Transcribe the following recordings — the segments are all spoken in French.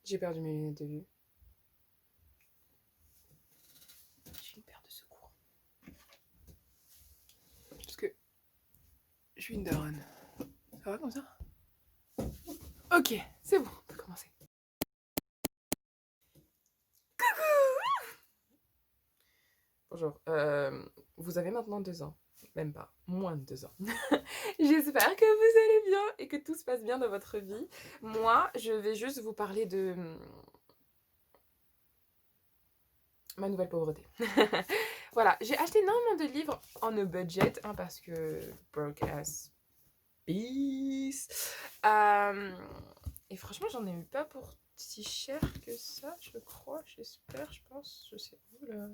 J'ai perdu mes lunettes de vue. J'ai une paire de secours. Parce que je suis une daronne. Ça va comme ça? Ok, c'est bon, on peut commencer. Bonjour, vous avez maintenant 2 ans. Même pas, moins de 2 ans. J'espère que vous allez bien et que tout se passe bien dans votre vie. Moi, je vais juste vous parler de ma nouvelle pauvreté. Voilà, j'ai acheté énormément de livres en a budget, hein, parce que broke ass peace. Et franchement, j'en ai eu pas pour si cher que ça, je crois, j'espère, je pense, je sais. Oula.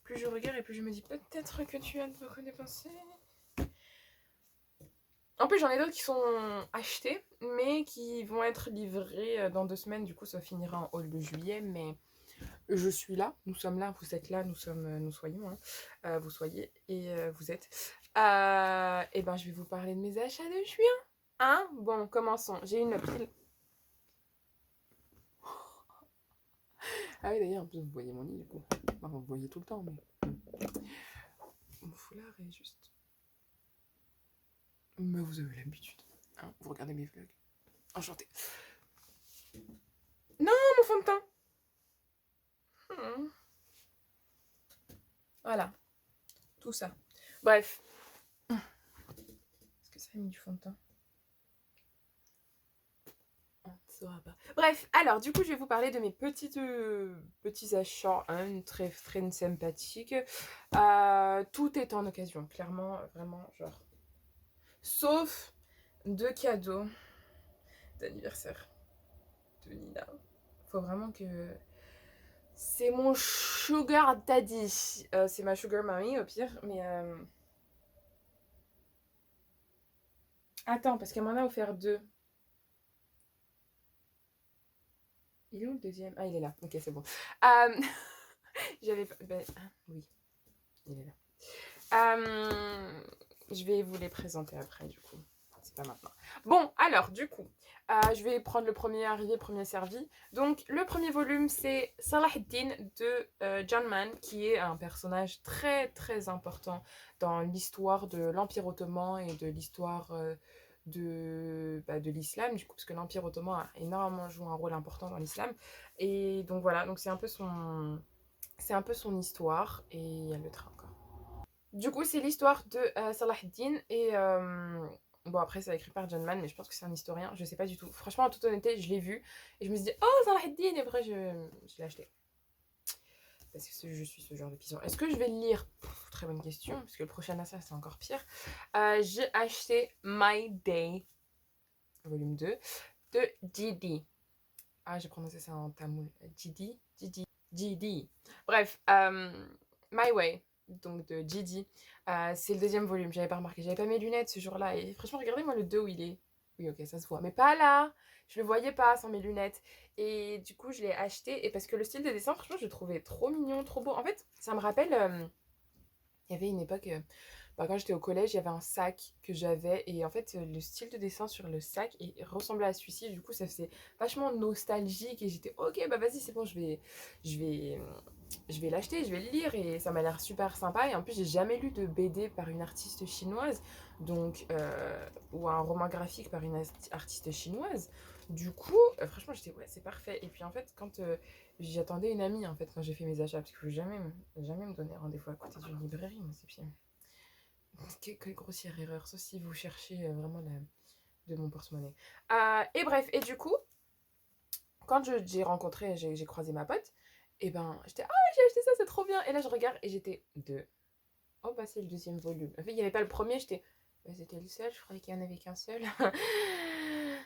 Plus je regarde et plus je me dis peut-être que tu as de beaucoup dépensé. En plus, j'en ai d'autres qui sont achetés, mais qui vont être livrés dans 2 semaines. Du coup, ça finira en haul de juillet. Mais je suis là, nous sommes là, vous êtes là, nous soyons, hein. Vous soyez et vous êtes. Et ben, je vais vous parler de mes achats de juin. Hein? Bon, commençons. J'ai une pile. Ah oui, d'ailleurs, en plus, vous voyez mon lit, du coup. Enfin, vous voyez tout le temps, mais. Mon foulard est juste. Mais vous avez l'habitude. Hein, vous regardez mes vlogs. Enchantée. Non, mon fond de teint. Voilà. Tout ça. Bref. Est-ce que ça a mis du fond de teint? On ne saura pas. Bref, alors du coup, je vais vous parler de mes petits achats, hein, très, très sympathiques. Tout est en occasion, clairement, vraiment, genre. Sauf 2 cadeaux d'anniversaire de Nina. Faut vraiment que... C'est mon sugar daddy. C'est ma sugar mommy, au pire, mais... Attends, parce qu'elle m'en a offert 2. Il est où le deuxième? Ah, il est là. Ok, c'est bon. J'avais pas... Ben, oui, il est là. Je vais vous les présenter après, du coup. C'est pas maintenant. Bon, alors, du coup, je vais prendre le premier arrivé, premier servi. Donc, le premier volume, c'est Salah ad-Din de John Mann, qui est un personnage très, très important dans l'histoire de l'Empire ottoman et de l'histoire de l'islam, du coup, parce que l'Empire ottoman a énormément joué un rôle important dans l'islam. Et donc, voilà, donc c'est un peu son histoire. Et il y a le train encore. Du coup, c'est l'histoire de Salah ad-Din et bon, après, c'est écrit par John Mann, mais je pense que c'est un historien, je sais pas du tout. Franchement, en toute honnêteté, je l'ai vu et je me suis dit, oh, Salah ad-Din, et après, je l'ai acheté. Parce que je suis ce genre de pigeon. Est-ce que je vais le lire? Très bonne question, parce que le prochain achat, c'est encore pire. J'ai acheté My Day, volume 2, de Gidi. Ah, j'ai prononcé ça en tamoul. Gidi. Bref, My Way, donc de Gidi. C'est le 2e volume, j'avais pas remarqué. J'avais pas mes lunettes ce jour-là. Et franchement, regardez-moi le 2 où il est. Oui, ok, ça se voit. Mais pas là. Je le voyais pas sans mes lunettes. Et du coup, je l'ai acheté. Et parce que le style de dessin, franchement, je le trouvais trop mignon, trop beau. En fait, ça me rappelle. Il y avait une époque. Quand j'étais au collège, il y avait un sac que j'avais. Et en fait, le style de dessin sur le sac ressemblait à celui-ci. Du coup, ça faisait vachement nostalgique. Et j'étais, ok, bah vas-y, c'est bon, je vais, je vais l'acheter, je vais le lire. Et ça m'a l'air super sympa. Et en plus, j'ai jamais lu de BD par une artiste chinoise. Donc, ou un roman graphique par une artiste chinoise. Du coup, franchement, j'étais, ouais, c'est parfait. Et puis, en fait, quand j'attendais une amie, en fait, quand j'ai fait mes achats, parce que je ne jamais me donner rendez-vous à côté d'une librairie, moi, c'est pire. Quelle grossière erreur, sauf si vous cherchez vraiment de mon porte-monnaie. Et bref, et du coup, quand j'ai croisé ma pote, et ben, j'étais, ah, j'ai acheté ça, c'est trop bien. Et là, je regarde et j'étais, oh, bah, c'est le 2e volume. En fait, il n'y avait pas le premier, j'étais, bah, c'était le seul, je croyais qu'il n'y en avait qu'un seul.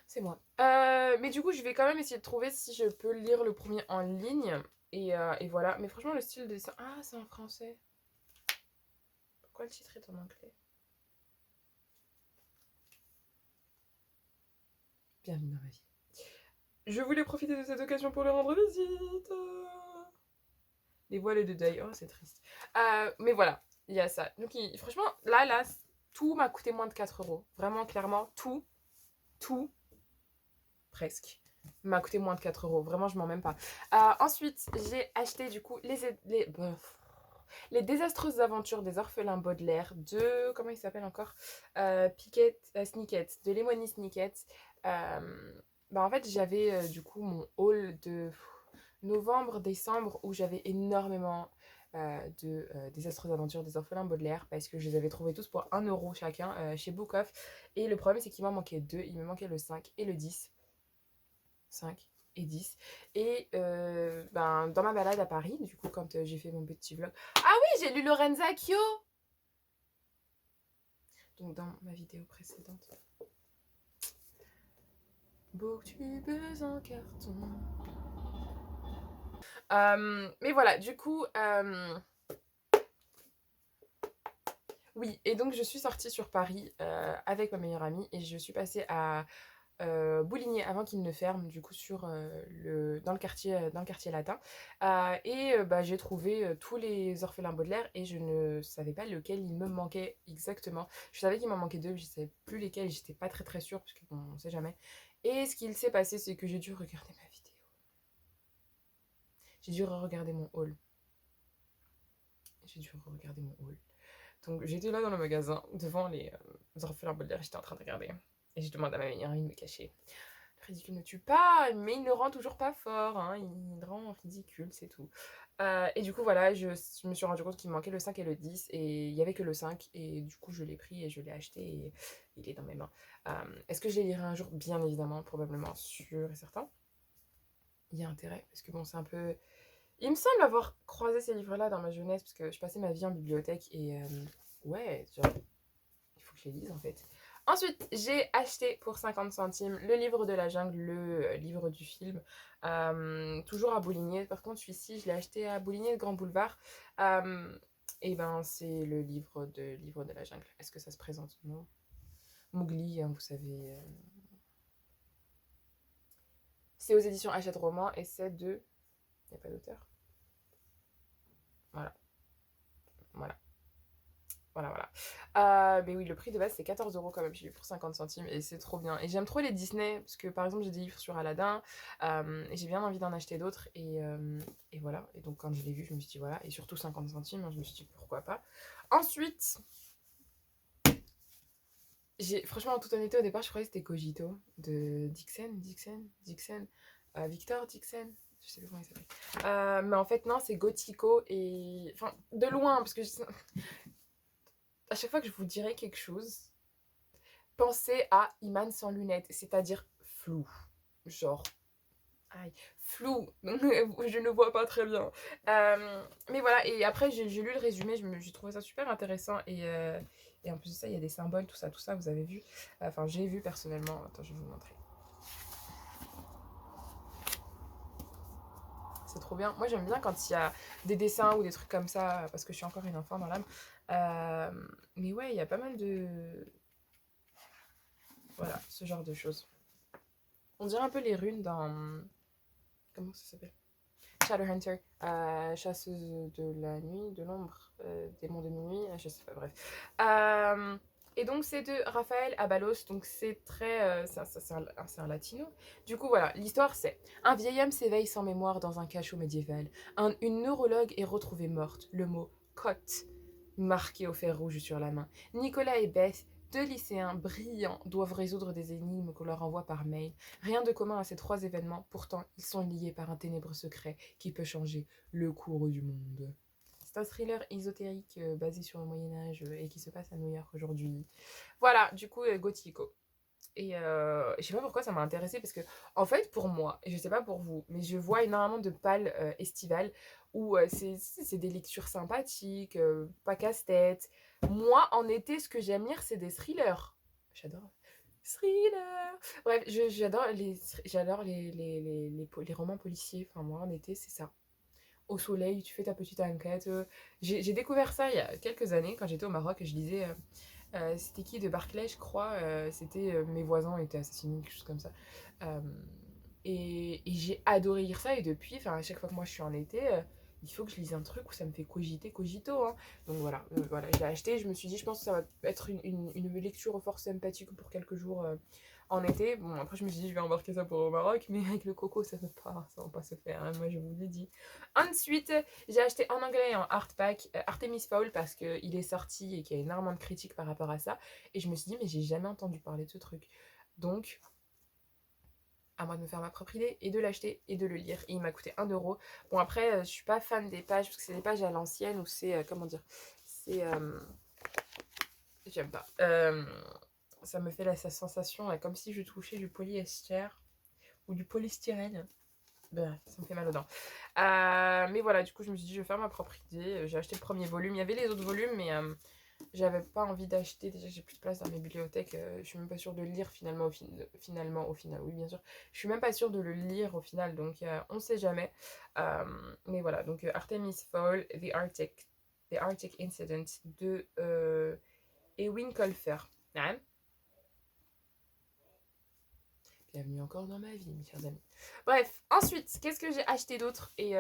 C'est moi. Mais du coup, je vais quand même essayer de trouver si je peux lire le premier en ligne. Et voilà. Mais franchement, le style de dessin. Ah, c'est en français. Pourquoi le titre est en anglais? Bienvenue dans ma vie. Je voulais profiter de cette occasion pour leur rendre visite. Les voiles de deuil. Oh, c'est triste. Mais voilà, il y a ça. Donc, franchement, là, tout m'a coûté moins de 4 euros. Vraiment, clairement, tout, presque. m'a coûté moins de 4 euros. Vraiment, je mens même pas. Ensuite, j'ai acheté du coup les désastreuses aventures des orphelins Baudelaire de... Comment il s'appelle encore Snicket, de Lemony Snicket. En fait, j'avais du coup mon haul de novembre, décembre, où j'avais énormément de désastreuses aventures des orphelins Baudelaire, parce que je les avais trouvés tous pour 1 € chacun chez Book Off. Et le problème, c'est qu'il m'en manquait deux. Il me manquait le 5 et le 10. 5 et 10. Et dans ma balade à Paris, du coup, quand j'ai fait mon petit vlog... Ah oui, j'ai lu Lorenza Kyo. Donc, dans ma vidéo précédente. Booktube en carton. Mais voilà, du coup... Oui, et donc je suis sortie sur Paris avec ma meilleure amie et je suis passée à Bouligné avant qu'il ne ferme, du coup dans le quartier latin. J'ai trouvé tous les orphelins Baudelaire et je ne savais pas lequel il me manquait exactement. Je savais qu'il m'en manquait deux, mais je ne savais plus lesquels, j'étais pas très très sûre parce que bon, on sait jamais. Et ce qu'il s'est passé, c'est que j'ai dû regarder ma vidéo. J'ai dû regarder mon haul. Donc j'étais là dans le magasin, devant les orphelins Baudelaire, j'étais en train de regarder. Et je demande à ma meilleure amie de me cacher. Le ridicule ne tue pas, mais il ne rend toujours pas fort, hein. Il rend ridicule, c'est tout. Et du coup, voilà, je me suis rendu compte qu'il me manquait le 5 et le 10, et il n'y avait que le 5, et du coup, je l'ai pris et je l'ai acheté, et il est dans mes mains. Est-ce que je les lirai un jour? Bien évidemment, probablement, sûr et certain. Il y a intérêt, parce que bon, c'est un peu... Il me semble avoir croisé ces livres-là dans ma jeunesse, parce que je passais ma vie en bibliothèque, et ouais, genre, il faut que je les lise, en fait. Ensuite, j'ai acheté pour 50 centimes le livre de la jungle, le livre du film, toujours à Bouligné. Par contre, celui-ci, je l'ai acheté à Bouligné, Grand Boulevard. C'est le livre de la jungle. Est-ce que ça se présente? Non. Mowgli, hein, vous savez. C'est aux éditions Hachette Roman et c'est de... Il n'y a pas d'auteur. Voilà. Voilà. Mais oui, le prix de base c'est 14 € quand même, j'ai eu pour 50 centimes et c'est trop bien. Et j'aime trop les Disney, parce que par exemple j'ai des livres sur Aladdin, et j'ai bien envie d'en acheter d'autres, et voilà. Et donc quand je l'ai vu, je me suis dit voilà, et surtout 50 centimes, hein, je me suis dit pourquoi pas. Ensuite, franchement en toute honnêteté, au départ je croyais que c'était Cogito, de Dixon, Victor Dixon. Je sais plus comment il s'appelle. Mais en fait, non, c'est Gothico. Et. Enfin, de loin, parce que à chaque fois que je vous dirai quelque chose, pensez à Iman sans lunettes, c'est-à-dire flou. Genre, aïe, flou, je ne vois pas très bien. Mais voilà, et après j'ai lu le résumé, j'ai trouvé ça super intéressant, et en plus de ça, il y a des symboles, tout ça, vous avez vu. Enfin, j'ai vu personnellement, attends, je vais vous montrer. C'est trop bien. Moi, j'aime bien quand il y a des dessins ou des trucs comme ça, parce que je suis encore une enfant dans l'âme. Mais ouais, il y a pas mal de... Voilà, ce genre de choses. On dirait un peu les runes dans... Comment ça s'appelle? Shadowhunter, chasseuse de la nuit, de l'ombre, démon de minuit, je sais pas, bref. Et donc c'est de Raphaël Abalos, donc c'est très... c'est un latino. Du coup voilà, l'histoire c'est: un vieil homme s'éveille sans mémoire dans un cachot médiéval. Une neurologue est retrouvée morte, le mot cote marqué au fer rouge sur la main. Nicolas et Beth, deux lycéens brillants, doivent résoudre des énigmes qu'on leur envoie par mail. Rien de commun à ces trois événements, pourtant ils sont liés par un ténébreux secret qui peut changer le cours du monde. C'est un thriller ésotérique basé sur le Moyen-Âge et qui se passe à New York aujourd'hui. Voilà, du coup, Gothico. Et je sais pas pourquoi ça m'a intéressée, parce que en fait pour moi, et je sais pas pour vous, mais je vois énormément de pales estivales où c'est des lectures sympathiques, pas casse-tête. Moi en été, ce que j'aime lire c'est des thrillers. J'adore thrillers. Bref, j'adore les romans policiers. Enfin moi en été c'est ça. Au soleil, tu fais ta petite enquête. J'ai découvert ça il y a quelques années quand j'étais au Maroc et je lisais c'était qui de Barclay, je crois. C'était Mes voisins ont été assassinés, quelque chose comme ça. Euh, et j'ai adoré lire ça. Et depuis, à chaque fois que moi je suis en été, il faut que je lise un truc où ça me fait cogito. Hein. Donc voilà, j'ai acheté. Je me suis dit, je pense que ça va être une lecture fort sympathique pour quelques jours en été. Bon, après, je me suis dit, je vais embarquer ça pour au Maroc, mais avec le coco, ça va pas se faire, hein, moi, je vous l'ai dit. Ensuite, j'ai acheté en anglais et en hardback Artemis Fowl parce qu'il est sorti et qu'il y a énormément de critiques par rapport à ça. Et je me suis dit, mais j'ai jamais entendu parler de ce truc. Donc, à moi de me faire ma propre idée et de l'acheter et de le lire. Et il m'a coûté 1 euro. Bon, après, je suis pas fan des pages parce que c'est des pages à l'ancienne ou c'est, comment dire, c'est. J'aime pas. Ça me fait la sensation comme si je touchais du polyester ou du polystyrène. Ben, ça me fait mal aux dents. Mais voilà, du coup, je me suis dit, je vais faire ma propre idée. J'ai acheté le premier volume. Il y avait les autres volumes, mais j'avais pas envie d'acheter. Déjà, j'ai plus de place dans mes bibliothèques. Je suis même pas sûre de le lire finalement, au final. Oui, bien sûr. Je suis même pas sûre de le lire au final, donc on sait jamais. Mais voilà, donc Artemis Fowl, The Arctic Incident de Ewin Colfer. Hein. Bienvenue encore dans ma vie, mes chers amis. Bref, ensuite, qu'est-ce que j'ai acheté d'autre? Et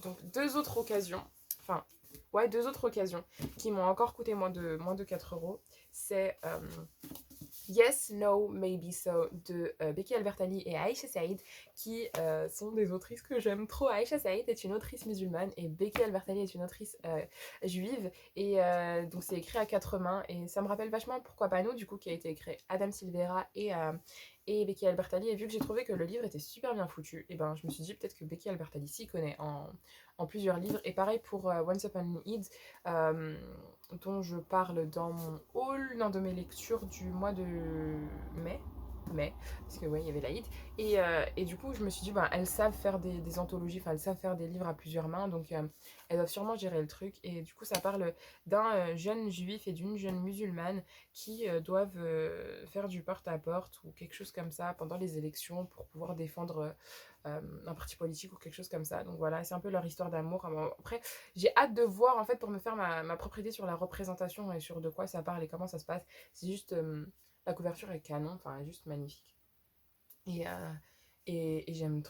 donc, deux autres occasions. Enfin, ouais, deux autres occasions qui m'ont encore coûté moins de 4 euros. C'est Yes, No, Maybe So de Becky Albertalli et Aïcha Saïd, qui sont des autrices que j'aime trop. Aïcha Saïd est une autrice musulmane et Becky Albertalli est une autrice juive. Et donc c'est écrit à quatre mains et ça me rappelle vachement Pourquoi pas nous, du coup, qui a été écrit Adam Silvera et Becky Albertalli. Et vu que j'ai trouvé que le livre était super bien foutu, et ben je me suis dit peut-être que Becky Albertalli s'y connaît en plusieurs livres. Et pareil pour Once Upon a Eid, dont je parle dans mon haul, dans de mes lectures du mois de mai, parce que ouais, il y avait l'Aïd. Et du coup, je me suis dit, ben, elles savent faire des anthologies, enfin, elles savent faire des livres à plusieurs mains, donc elles doivent sûrement gérer le truc. Et du coup, ça parle d'un jeune juif et d'une jeune musulmane qui doivent faire du porte-à-porte ou quelque chose comme ça pendant les élections pour pouvoir défendre un parti politique ou quelque chose comme ça. Donc voilà, c'est un peu leur histoire d'amour. Après, j'ai hâte de voir, en fait, pour me faire ma propre idée sur la représentation et sur de quoi ça parle et comment ça se passe. C'est juste, la couverture est canon, enfin, elle est juste magnifique. Et, et j'aime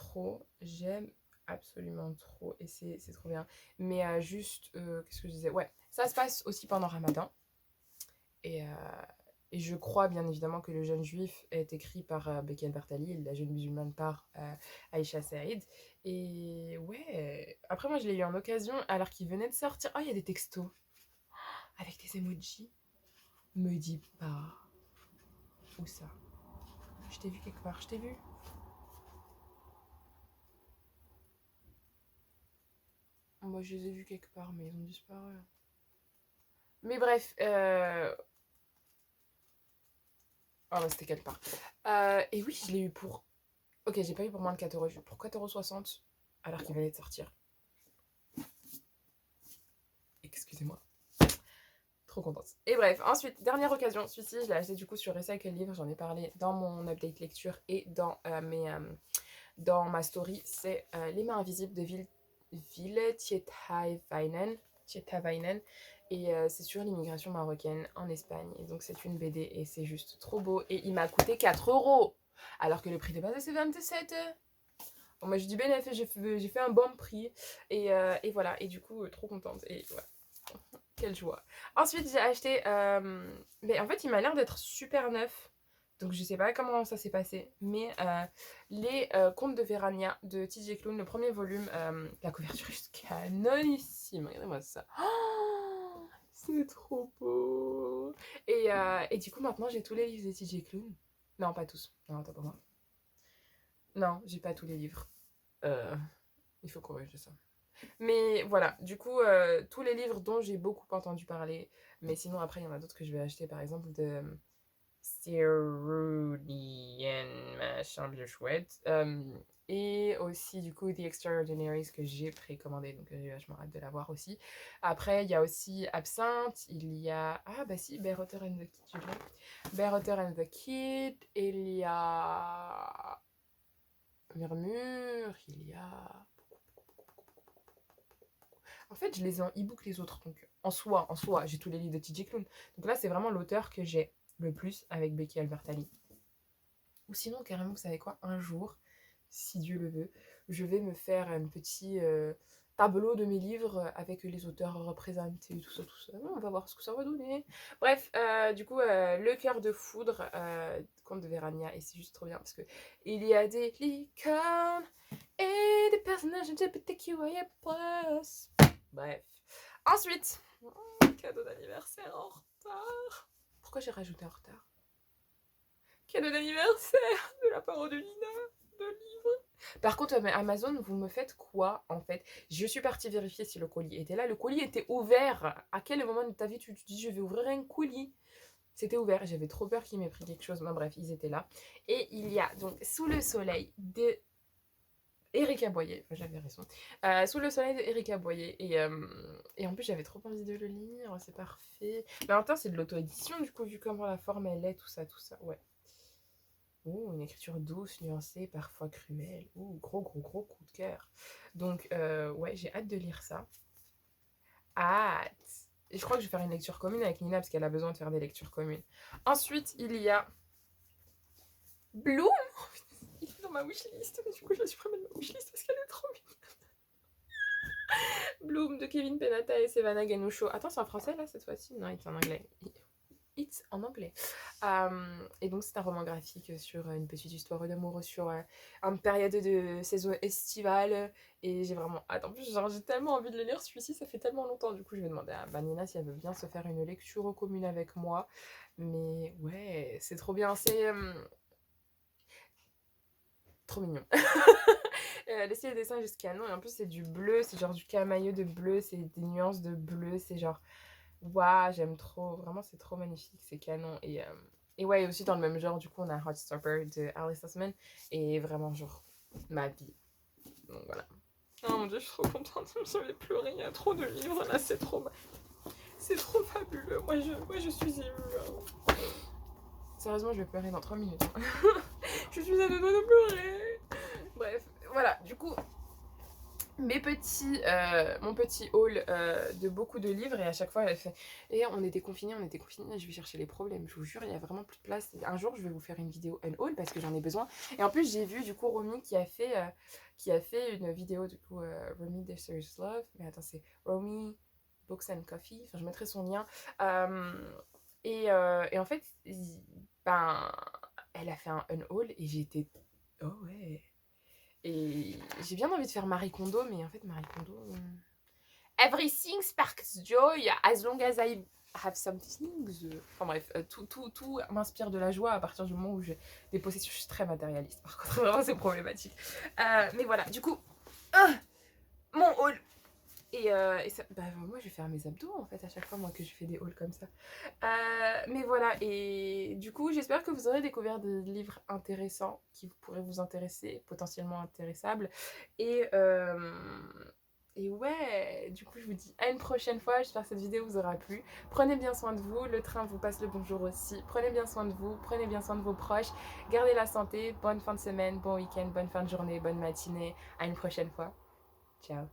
absolument trop, et c'est trop bien. Mais juste, qu'est-ce que je disais? Ouais, ça se passe aussi pendant Ramadan. Et, et je crois bien évidemment que Le Jeune Juif est écrit par Becky Albertalli, La Jeune Musulmane par Aïcha Saïd. Et ouais, après moi je l'ai eu en occasion alors qu'il venait de sortir. Oh, il y a des textos avec des emojis. Me dis pas. Où ça? Je t'ai vu quelque part, je t'ai vu. Moi je les ai vus quelque part, mais ils ont disparu. Mais bref, oh, ouais, c'était quelque part. Et oui, je l'ai eu pour. Ok, j'ai pas eu pour moins de 4 euros, j'ai eu pour 4,60 € alors qu'il venait de sortir. Excusez-moi. Trop contente. Et bref, ensuite, dernière occasion, celui-ci, je l'ai acheté du coup sur Recycle Livre, j'en ai parlé dans mon update lecture et dans ma story, c'est Les mains invisibles de Ville Tietavainen. Et c'est sur l'immigration marocaine en Espagne. Et donc c'est une BD et c'est juste trop beau. Et il m'a coûté 4 euros. Alors que le prix de base c'est 27. Bon, moi je dis bénéfice, j'ai fait un bon prix. Et voilà, et du coup, trop contente. Et ouais, quelle joie. Ensuite, j'ai acheté. Mais en fait, il m'a l'air d'être super neuf. Donc, je sais pas comment ça s'est passé. Mais les Contes de Vérania de TJ Klune, le premier volume, la couverture est juste canonissime. Regardez-moi ça. Oh, c'est trop beau. Et du coup, maintenant, j'ai tous les livres de TJ Klune. Non, pas tous. Non, attends, pas moi. Non, j'ai pas tous les livres. Euh, il faut corriger ça. Mais voilà, du coup, tous les livres dont j'ai beaucoup entendu parler, mais sinon après, il y en a d'autres que je vais acheter, par exemple, de Cerulean, machin bien chouette. Et aussi, du coup, The Extraordinaries que j'ai précommandé, donc j'ai vachement hâte de l'avoir aussi. Après, il y a aussi Absinthe, il y a. Ah, bah si, Bear Otter and the Kid, je l'ai. Bear Otter and the Kid, il y a. Murmure, il y a. En fait, je les ai en e-book les autres. Donc, en soi, j'ai tous les livres de TJ Klune. Donc là, c'est vraiment l'auteur que j'ai le plus avec Becky Albertalli. Ou sinon, carrément, vous savez quoi? Un jour, si Dieu le veut, je vais me faire un petit tableau de mes livres avec les auteurs représentés, tout ça, tout ça. On va voir ce que ça va donner. Bref, du coup, Le cœur de foudre, conte de Vérania et c'est juste trop bien parce que il y a des licornes et des personnages LGBTQIA+. Bref. Ensuite, cadeau d'anniversaire en retard. Pourquoi j'ai rajouté en retard? Cadeau d'anniversaire de la part de Lina, de livre. Par contre, Amazon, vous me faites quoi en fait? Je suis partie vérifier si le colis était là. Le colis était ouvert. À quel moment de ta vie tu te dis je vais ouvrir un colis? C'était ouvert. J'avais trop peur qu'il m'ait pris quelque chose. Mais bref, ils étaient là. Et il y a donc Sous le soleil de Erika Boyer, j'avais raison. Sous le soleil de Erika Boyer. Et en plus, j'avais trop envie de le lire. C'est parfait. Mais en même temps, c'est de l'auto-édition, du coup, vu comment la forme elle est, tout ça, tout ça. Ouais. Oh, une écriture douce, nuancée, parfois cruelle. Oh, gros coup de cœur. Donc, ouais, j'ai hâte de lire ça. Hâte. Et je crois que je vais faire une lecture commune avec Nina parce qu'elle a besoin de faire des lectures communes. Ensuite, il y a Bloom. Il est dans ma wishlist, mais du coup, je la supprime de ma wishlist parce qu'elle est trop mignonne. Bloom de Kevin Penata et Sevana Ganoucho. Attends, c'est en français là cette fois-ci? Non, il est en anglais. It's en anglais. Et donc c'est un roman graphique sur une petite histoire d'amour sur une période de saison estivale et j'ai vraiment hâte. En plus j'ai tellement envie de le lire celui-ci, ça fait tellement longtemps. Du coup je vais demander à Nina si elle veut bien se faire une lecture commune avec moi. Mais ouais, c'est trop bien, c'est trop mignon. Le style de dessin est juste canon et en plus c'est du bleu, c'est genre du camailleux de bleu, c'est des nuances de bleu, c'est genre waouh, j'aime trop, vraiment c'est trop magnifique, c'est canon. Et ouais, aussi dans le même genre, du coup, on a Heartstopper de Alice Oseman, et vraiment, genre, ma vie. Donc voilà. Oh mon dieu, je suis trop contente, je vais pleurer, il y a trop de livres là, c'est trop fabuleux. Moi, je suis émue. Sérieusement, je vais pleurer dans 3 minutes. Je suis à deux doigts de pleurer. Bref, voilà, du coup, mon petit haul de beaucoup de livres et à chaque fois elle fait et on était confinés, je vais chercher les problèmes, je vous jure il y a vraiment plus de place. Un jour je vais vous faire une vidéo un haul parce que j'en ai besoin et en plus j'ai vu du coup Romy qui a fait une vidéo du coup Romy The Serious Love, mais attends c'est Romy Books and Coffee, enfin je mettrai son lien et en fait ben elle a fait un haul et j'ai été oh ouais. Et j'ai bien envie de faire Marie Kondo, mais en fait, Marie Kondo. Everything sparks joy as long as I have some things. Enfin bref, tout m'inspire de la joie à partir du moment où j'ai des possessions. Je suis très matérialiste, par contre, vraiment, c'est problématique. Mais voilà, du coup, mon haul. Et ça, bah, moi, je vais faire mes abdos en fait à chaque fois moi que je fais des hauls comme ça. Mais voilà, et du coup, j'espère que vous aurez découvert des livres intéressants qui pourraient vous intéresser, potentiellement intéressables. Et ouais, du coup, je vous dis à une prochaine fois. J'espère que cette vidéo vous aura plu. Prenez bien soin de vous. Le train vous passe le bonjour aussi. Prenez bien soin de vous. Prenez bien soin de vos proches. Gardez la santé. Bonne fin de semaine, bon week-end, bonne fin de journée, bonne matinée. À une prochaine fois. Ciao.